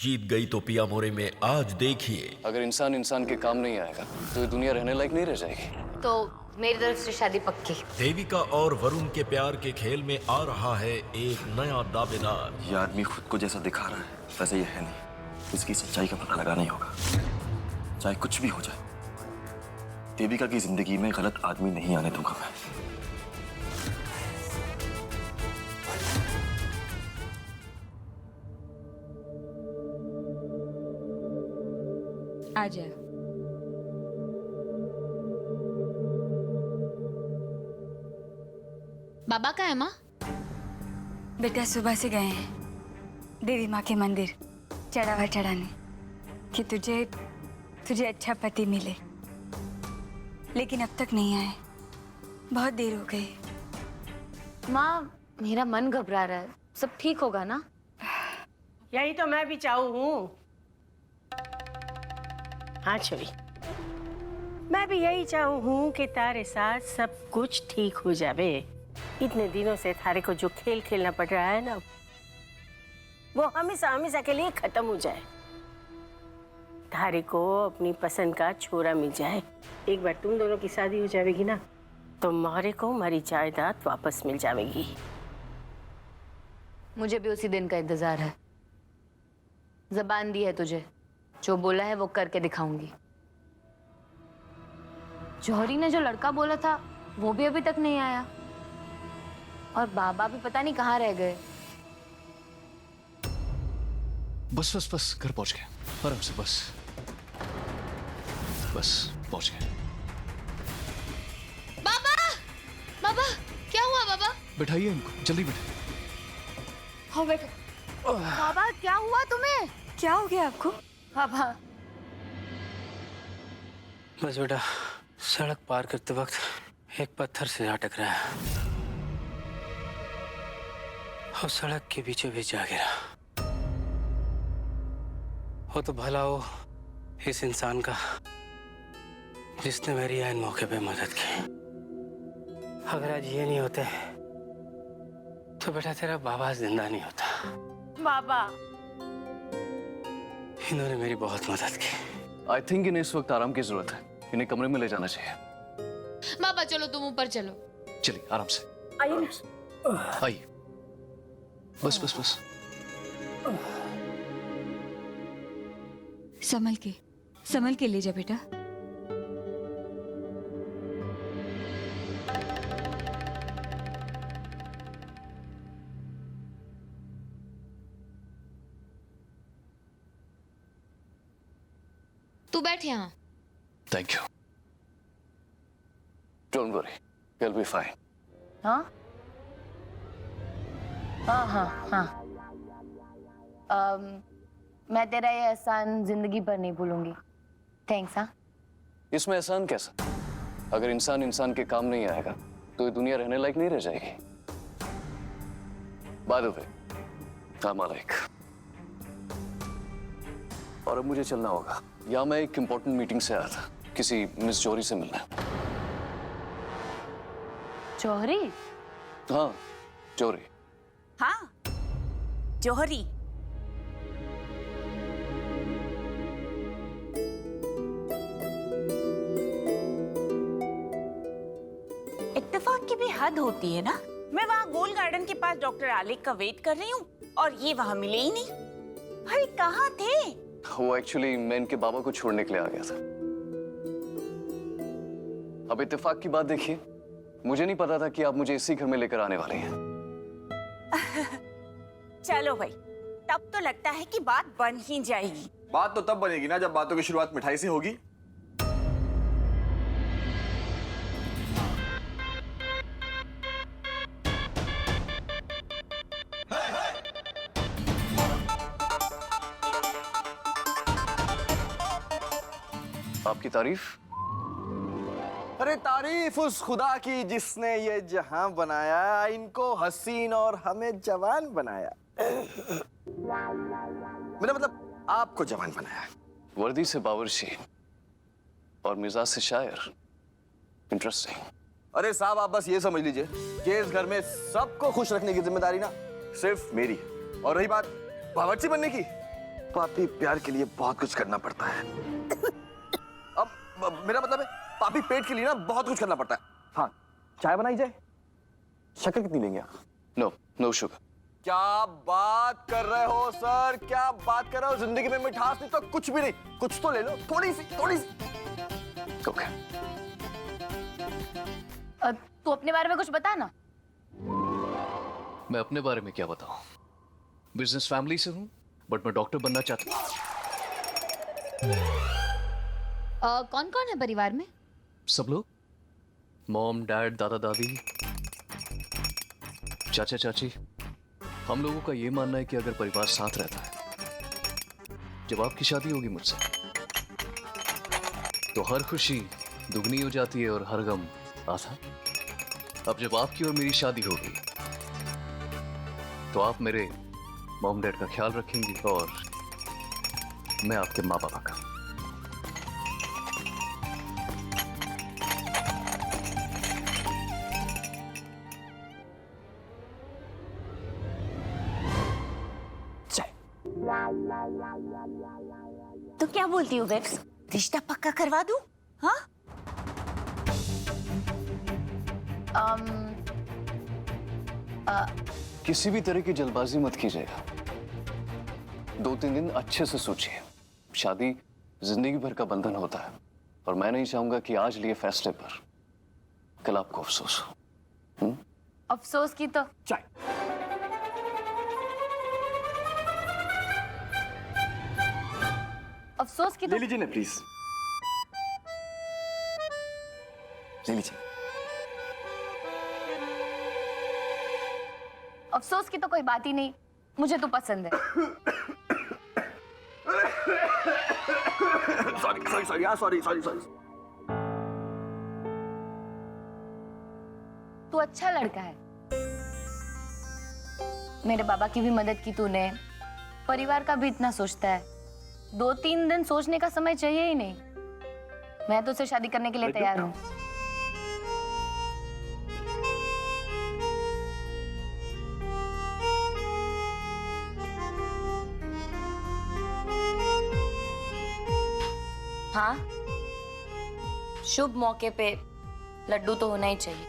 जीत गई तो पिया मोरे में आज देखिए। अगर इंसान इंसान के काम नहीं आएगा तो ये दुनिया रहने लायक नहीं रह जाएगी। तो मेरी तरफ से शादी पक्की। देविका और वरुण के प्यार के खेल में आ रहा है एक नया दावेदार। ये आदमी खुद को जैसा दिखा रहा है वैसे ये है नहीं। इसकी सच्चाई का पता लगाना ही होगा, चाहे कुछ भी हो जाए। देविका की जिंदगी में गलत आदमी नहीं आने दूंगा मैं। आजा। बाबा का है माँ? बेटा सुबह से गए हैं देवी माँ के मंदिर चढ़ावा चढ़ाने कि तुझे अच्छा पति मिले, लेकिन अब तक नहीं आए। बहुत देर हो गई। माँ मेरा मन घबरा रहा है, सब ठीक होगा ना? यही तो मैं भी चाहूँ हूँ। हाँ छोरी, मैं भी यही चाहूँ हूँ कि तारे साथ सब कुछ ठीक हो जावे। इतने दिनों से थारे को जो खेल खेलना पड़ रहा है ना, वो हमेशा हमेशा के लिए खत्म हो जाए। थारे को अपनी पसंद का छोरा मिल जाए। एक बार तुम दोनों की शादी हो जाएगी ना, तो मारे को हमारी जायदाद वापस मिल जाएगी। मुझे भी उसी दिन का इंतजार है। जबान दी है तुझे, जो बोला है वो करके दिखाऊंगी। जौहरी ने जो लड़का बोला था वो भी अभी तक नहीं आया, और बाबा भी पता नहीं कहाँ रह गए। बस बस बस घर पहुंच गए, आराम से बस बस पहुंच गए। बाबा बाबा क्या हुआ बाबा? बैठाइए इनको, जल्दी बैठे। हाँ बैठो। बाबा क्या हुआ तुम्हें? क्या हो गया आपको? बाबा बस बेटा, सड़क पार करते वक्त एक पत्थर से जा टकराया और सड़क के बीचों बीच जा गिरा। वो तो भला हो इस इंसान का जिसने मेरी ऐन मौके पे मदद की। अगर आज ये नहीं होते तो बेटा तेरा बाबा जिंदा नहीं होता। बाबा इन्होंने मेरी बहुत मदद की। आई थिंक इन्हें इस वक्त आराम की जरूरत है। इन्हें कमरे में ले जाना चाहिए। बाबा चलो तुम ऊपर चलो। चलिए आराम से आइए। आइए, बस बस बस। संभल के ले जा बेटा। तू बैठ यहाँ। Thank you. Don't worry, will be fine. हाँ हाँ हाँ हाँ। मैं तेरा ये एहसान जिंदगी भर नहीं भूलूंगी। थैंक्स। हाँ इसमें एहसान कैसा? अगर इंसान इंसान के काम नहीं आएगा तो ये दुनिया रहने लायक नहीं रह जाएगी। बाय द वे, अस्सलाम वालेकुम। और अब मुझे चलना होगा। यहाँ मैं एक इम्पोर्टेंट मीटिंग से आया था, किसी मिस जौहरी से मिलना। जौहरी? हाँ जौहरी। हाँ जौहरी। इत्तेफाक की भी हद होती है ना। मैं वहाँ गोल गार्डन के पास डॉक्टर आलिक का वेट कर रही हूँ और ये वहाँ मिले ही नहीं। भाई कहाँ थे? वो एक्चुअली मैं इनके बाबा को छोड़ने के लिए आ गया था। अब इत्तेफाक की बात देखिए, मुझे नहीं पता था कि आप मुझे इसी घर में लेकर आने वाले हैं। चलो भाई, तब तो लगता है कि बात बन ही जाएगी। बात तो तब बनेगी ना जब बातों की शुरुआत मिठाई से होगी। आपकी तारीफ? अरे तारीफ उस खुदा की जिसने ये जहां बनाया, इनको हसीन और हमें जवान बनाया। मेरा मतलब आपको जवान बनाया। वर्दी से बावर्ची और मिजाज से शायर। इंटरेस्टिंग। अरे साहब, आप बस ये समझ लीजिए कि इस घर में सबको खुश रखने की जिम्मेदारी ना सिर्फ मेरी है। और रही बात बावर्ची बनने की, पापी प्यार के लिए बहुत कुछ करना पड़ता है। अब मेरा मतलब है पापी पेट के लिए ना बहुत कुछ करना पड़ता है। हाँ, चाय बनाई जाए? शक्कर कितनी लेंगे आप? No no sugar. क्या बात कर रहे हो सर, क्या बात कर रहे हो? जिंदगी में मिठास नहीं तो कुछ भी नहीं, कुछ तो ले लो, थोड़ी सी थोड़ी सी। ओके। तू अपने बारे में कुछ बता ना। मैं अपने बारे में क्या बताऊं? बिजनेस फैमिली से हूं, बट मैं डॉक्टर बनना चाहता हूं। कौन कौन है परिवार में? सब लोग, मॉम, डैड, दादा, दादी, चाचा, चाची। हम लोगों का ये मानना है कि अगर परिवार साथ रहता है, जब आपकी शादी होगी मुझसे, तो हर खुशी दुगनी हो जाती है और हर गम आधा। अब जब आपकी और मेरी शादी होगी, तो आप मेरे मॉम डैड का ख्याल रखेंगी और मैं आपके माँ बाबा का। तो क्या बोलती हो वेब्स, रिश्ता पक्का करवा दूं? हाँ? किसी भी तरह की जल्दबाजी मत कीजिएगा। 2-3 दिन अच्छे से सोचिए। शादी जिंदगी भर का बंधन होता है और मैं नहीं चाहूंगा कि आज लिए फैसले पर कल आपको अफसोस हो। अफसोस की तो चाय। अफसोस की तो ले लीजिए ना प्लीज, ले लीजिए। अफसोस की तो कोई बात ही नहीं, मुझे तो पसंद है। सॉरी यार, सॉरी। तू अच्छा लड़का है। मेरे बाबा की भी मदद की तूने, परिवार का भी इतना सोचता है। 2-3 दिन सोचने का समय चाहिए ही नहीं। मैं तो उसे शादी करने के लिए तैयार हूँ। हाँ, शुभ मौके पे लड्डू तो होना ही चाहिए।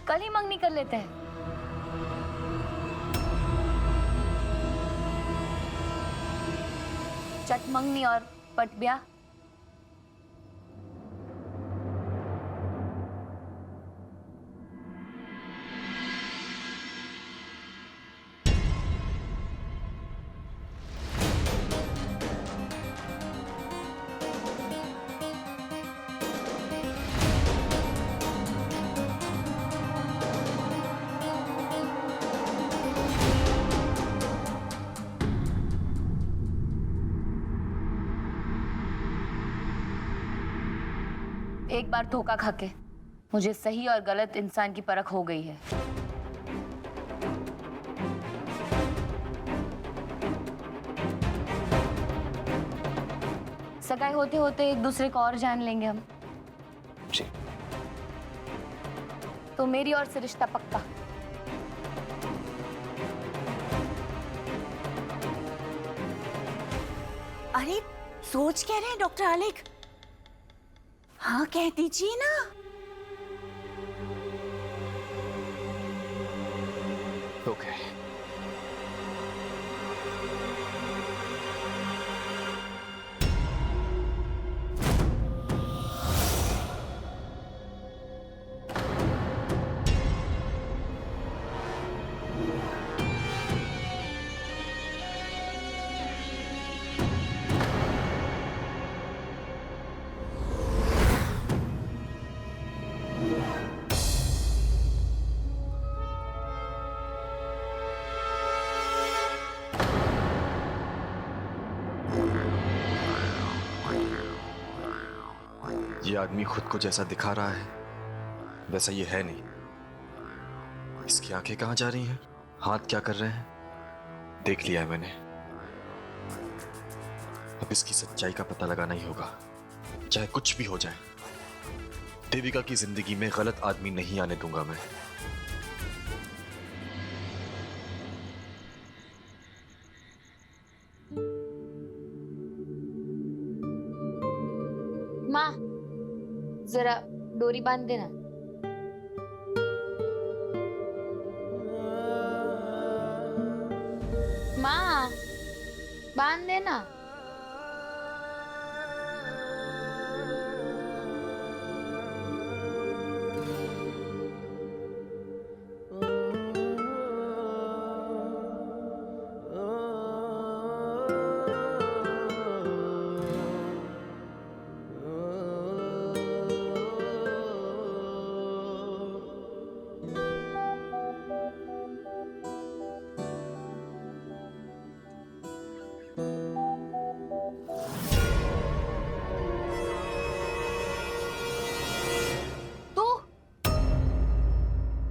कल ही मंगनी कर लेते हैं। चट मंगनी और पट ब्याह। एक बार धोखा खाके मुझे सही और गलत इंसान की परख हो गई है। सगाई होते होते एक दूसरे को और जान लेंगे हम। जी। तो मेरी ओर से रिश्ता पक्का। अरे सोच क्या रहे हैं डॉक्टर आलेख? हाँ कह दीजिए ना। ओके। ये आदमी खुद को जैसा दिखा रहा है वैसा ये है नहीं। इसकी आंखें कहां जा रही हैं, हाथ क्या कर रहे हैं, देख लिया है मैंने। अब इसकी सच्चाई का पता लगाना ही होगा, चाहे कुछ भी हो जाए। देविका की जिंदगी में गलत आदमी नहीं आने दूंगा मैं। जरा डोरी बांध देना। माँ, बांध देना।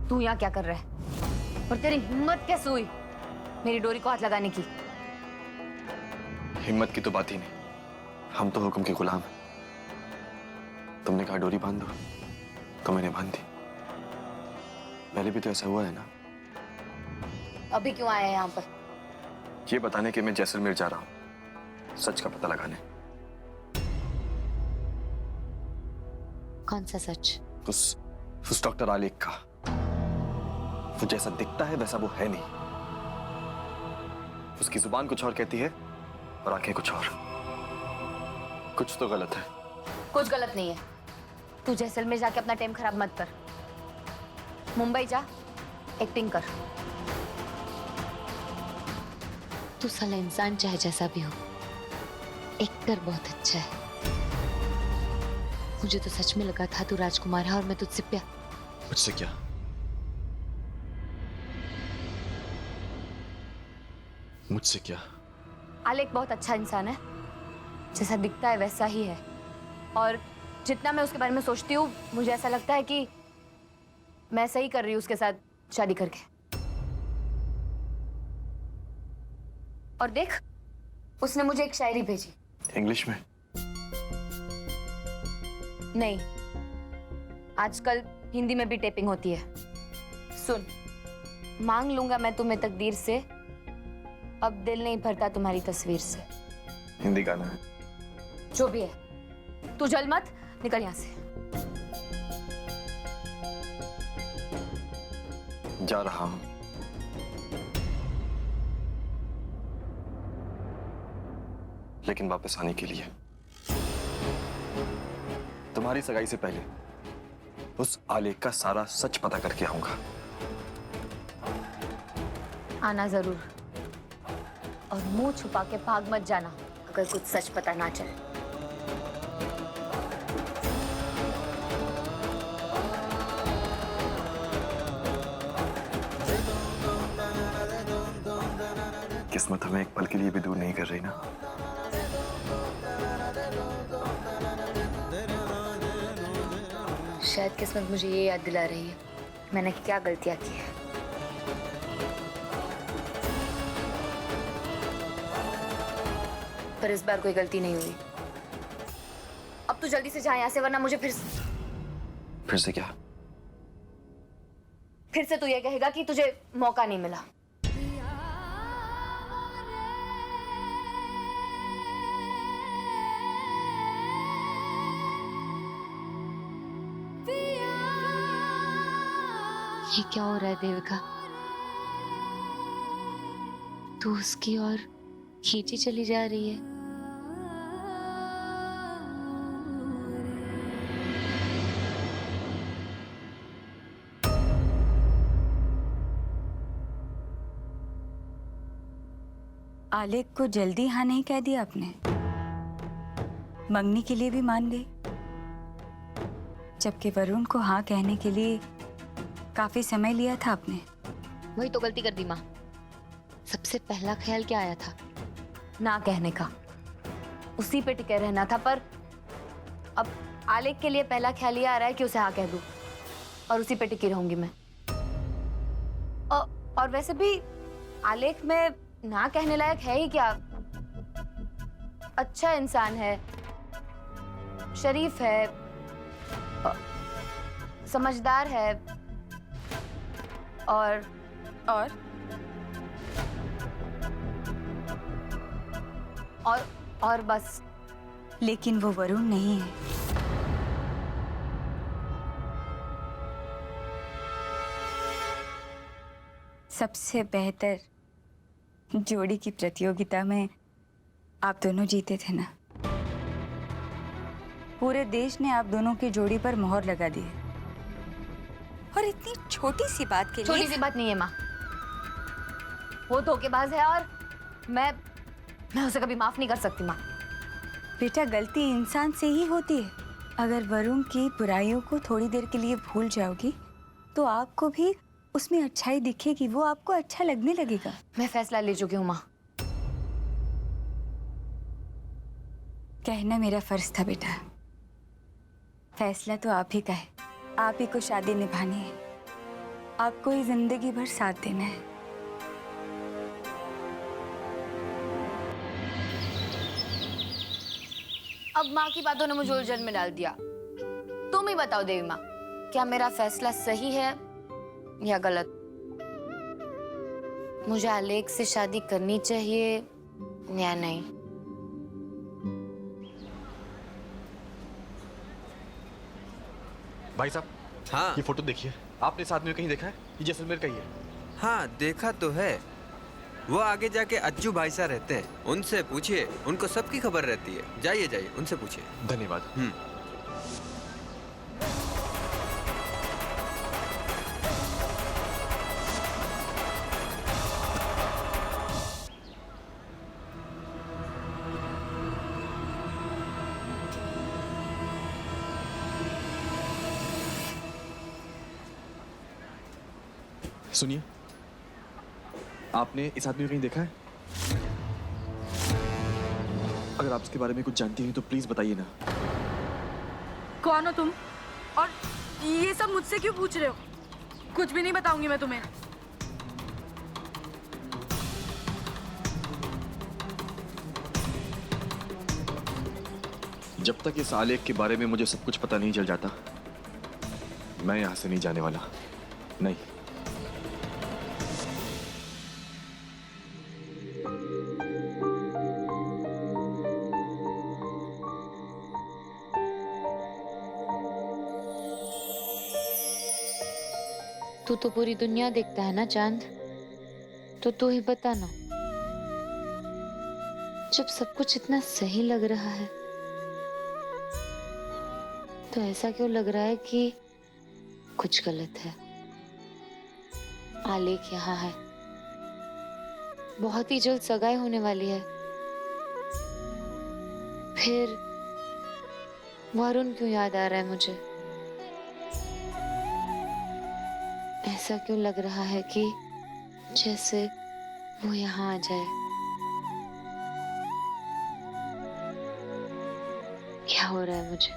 तू यहाँ क्या कर रहा है? और तेरी हिम्मत कैसे हुई मेरी डोरी को हाथ लगाने की? हिम्मत की तो बात ही नहीं, हम तो हुक्म के गुलाम हैं। तुमने कहा डोरी बांध दो तो मैंने बांध दी। पहले भी तो ऐसा हुआ है ना। अभी क्यों आए हैं यहाँ पर? ये बताने कि मैं जैसलमेर जा रहा हूँ, सच का पता लगाने। कौन सा सच? उस डॉक्टर आलेख का। वो जैसा दिखता है वैसा वो है नहीं। उसकी जुबान कुछ और कहती है और आंखें कुछ और। कुछ तो गलत है। कुछ गलत नहीं है। तू जैसलमेर जाके अपना टाइम खराब मत कर। मुंबई जा, एक्टिंग कर। तू साला इंसान चाहे जैसा भी हो, एक्टर बहुत अच्छा है। मुझे तो सच में लगा था तू राजकुमार है और मैं तुझसे प्यार। मुझसे क्या? मुझसे क्या? आलेख बहुत अच्छा इंसान है, जैसा दिखता है वैसा ही है। और जितना मैं उसके बारे में सोचती हूँ, मुझे ऐसा लगता है कि मैं सही कर रही हूँ उसके साथ शादी करके। और देख, उसने मुझे एक शायरी भेजी। इंग्लिश में? नहीं, आजकल हिंदी में भी टेपिंग होती है। सुन, मांग लूंगा मैं तुम्हें तकदीर से, अब दिल नहीं भरता तुम्हारी तस्वीर से। हिंदी गाना है। जो भी है, तू जल मत, निकल यहां से। जा रहा हूं। लेकिन वापस आने के लिए तुम्हारी सगाई से पहले उस आलेख का सारा सच पता करके आऊंगा। आना जरूर, और मुंह छुपा के भाग मत जाना अगर कुछ सच पता ना चले। किस्मत हमें एक पल के लिए भी दूर नहीं कर रही ना। शायद किस्मत मुझे ये याद दिला रही है मैंने क्या गलतियां की है। पर इस बार कोई गलती नहीं हुई। अब तू जल्दी से जा यहाँ से, वरना मुझे फिर से क्या? फिर से तू ये कहेगा कि तुझे मौका नहीं मिला। ये क्या हो रहा है देविका? तू उसकी ओर खींची चली जा रही है। आलेख को जल्दी हाँ नहीं कह दिया आपने? मंगनी के लिए भी मान गई, जबकि वरुण को हाँ कहने के लिए काफी समय लिया था आपने। वही तो गलती कर दी माँ। सबसे पहला ख्याल क्या आया था? ना कहने का, उसी पे टिके रहना था। पर अब आलेख के लिए पहला ख्याल ये आ रहा है कि उसे हाँ कह दूं, और उसी पे टिकी रहूंगी मैं। और वैसे भी आलेख में ना कहने लायक है ही क्या? अच्छा इंसान है, शरीफ है, समझदार है, और बस। लेकिन वो वरुण नहीं है। सबसे बेहतर जोड़ी की प्रतियोगिता में आप दोनों जीते थे ना। पूरे देश ने आप दोनों की जोड़ी पर मोहर लगा दी है। और इतनी छोटी सी बात के लिए। छोटी सी बात नहीं है माँ, वो धोखेबाज है और मैं उसे कभी माफ नहीं कर सकती माँ। बेटा, गलती इंसान से ही होती है। अगर वरुण की बुराइयों को थोड़ी देर के लिए भूल जाओगी तो आपको भी उसमें अच्छाई दिखेगी, वो आपको अच्छा लगने लगेगा। मैं फैसला ले चुकी हूँ माँ। कहना मेरा फर्ज था बेटा। फैसला तो आप ही का है। आप ही को शादी निभानी है, आपको ही जिंदगी भर साथ देना है। अब माँ की बातों ने मुझे उलझन में डाल दिया। तुम ही बताओ देवी माँ, क्या मेरा फैसला सही है या गलत? मुझे आलेख से शादी करनी चाहिए या नहीं? भाई साहब, हाँ ये फोटो देखिए। आपने इस आदमी को कहीं देखा है? ये जैसलमेर का ही है। हाँ, देखा तो है। वो आगे जाके अज्जू भाई साहब रहते हैं, उनसे पूछिए, उनको सबकी खबर रहती है। जाइए जाइए, उनसे पूछिए। धन्यवाद। सुनिए, आपने इस आदमी को कहीं देखा है? अगर आप इसके बारे में कुछ जानती हैं तो प्लीज बताइए ना। कौन हो तुम और ये सब मुझसे क्यों पूछ रहे हो? कुछ भी नहीं बताऊंगी मैं तुम्हें। जब तक इस आलेख के बारे में मुझे सब कुछ पता नहीं चल जाता, मैं यहां से नहीं जाने वाला। नहीं। तू तो पूरी दुनिया देखता है ना चांद, तो तू ही बता ना, जब सब कुछ इतना सही लग रहा है तो ऐसा क्यों लग रहा है कि कुछ गलत है? आलेख यहाँ है, बहुत ही जल्द सगाई होने वाली है, फिर वरुण क्यों याद आ रहा है मुझे? ऐसा क्यों लग रहा है कि जैसे वो यहाँ आ जाए? क्या हो रहा है मुझे?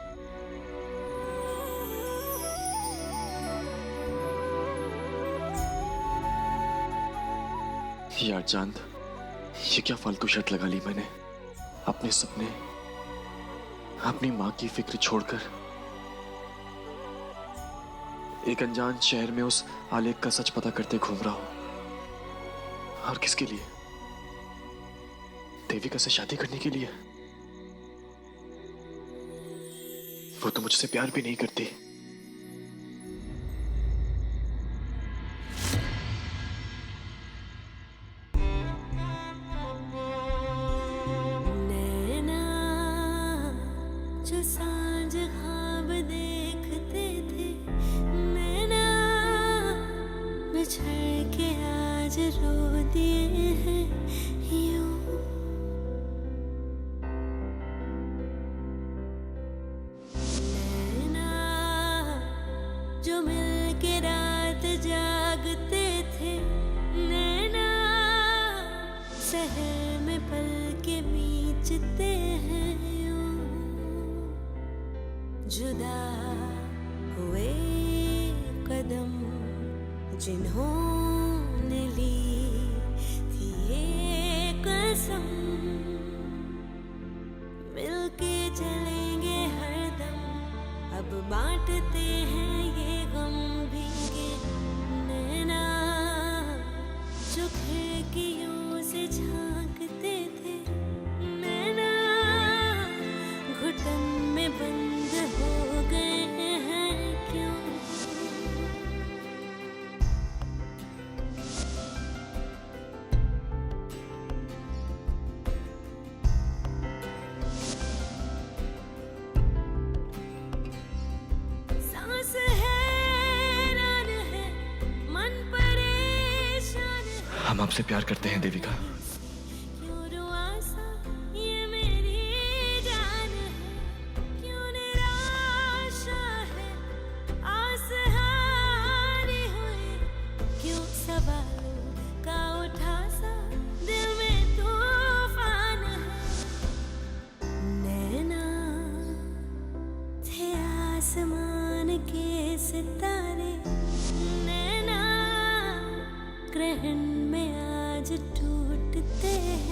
यार चांद, ये क्या फालतू शर्त लगा ली मैंने? अपने सपने, अपनी माँ की फिक्र छोड़कर एक अनजान शहर में उस आलेख का सच पता करते घूम रहा हूं। और किसके लिए? देविका से शादी करने के लिए? वो तो मुझसे प्यार भी नहीं करती। जो मिलके रात जागते थे नैना, शहर में पल के बीचते हैं यूं, जुदा हुए कदम जिन्होंने ली थी ये कसम, मिलके चलेंगे हरदम, अब बांटते हैं ये गम भीगे नैना, जो खिड़कियों से झांकते थे नैना, घुटन में बंद हो गए हैं क्यों? हम आपसे प्यार करते हैं देविका। क्यों रुआसा ये मेरी जान है, क्यों निराशा है आस हारी हुई, क्यों सवालों का उठा सा दिल में तूफान है। नैना थे आसमान के सितारे, नैना ग्रहण में आज टूटते हैं।